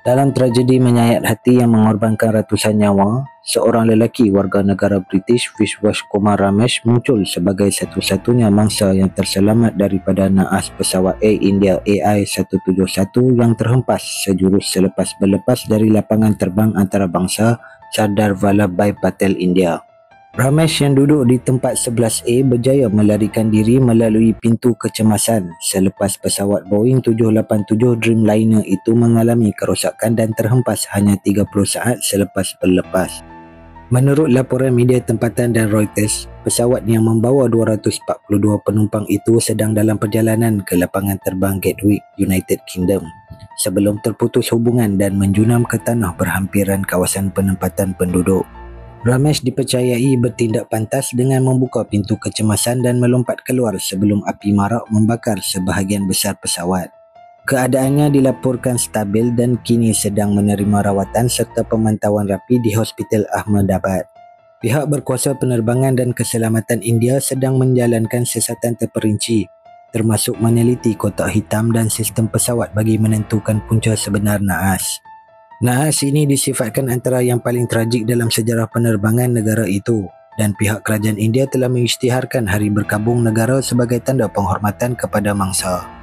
Dalam tragedi menyayat hati yang mengorbankan ratusan nyawa, seorang lelaki warga negara British, Vishwas Kumar Ramesh, muncul sebagai satu-satunya mangsa yang terselamat daripada naas pesawat Air India AI-171 yang terhempas sejurus selepas berlepas dari lapangan terbang antarabangsa Sardar Vallabhbhai Patel, India. Ramesh yang duduk di tempat 11A berjaya melarikan diri melalui pintu kecemasan selepas pesawat Boeing 787 Dreamliner itu mengalami kerosakan dan terhempas hanya 30 saat selepas berlepas. Menurut laporan media tempatan dan Reuters, pesawat yang membawa 242 penumpang itu sedang dalam perjalanan ke lapangan terbang Gatwick, United Kingdom sebelum terputus hubungan dan menjunam ke tanah berhampiran kawasan penempatan penduduk. Ramesh dipercayai bertindak pantas dengan membuka pintu kecemasan dan melompat keluar sebelum api marak membakar sebahagian besar pesawat. Keadaannya dilaporkan stabil dan kini sedang menerima rawatan serta pemantauan rapi di Hospital Ahmedabad. Pihak berkuasa penerbangan dan keselamatan India sedang menjalankan siasatan terperinci, termasuk meneliti kotak hitam dan sistem pesawat bagi menentukan punca sebenar naas. Naas ini disifatkan antara yang paling tragik dalam sejarah penerbangan negara itu dan pihak kerajaan India telah mengisytiharkan Hari Berkabung Negara sebagai tanda penghormatan kepada mangsa.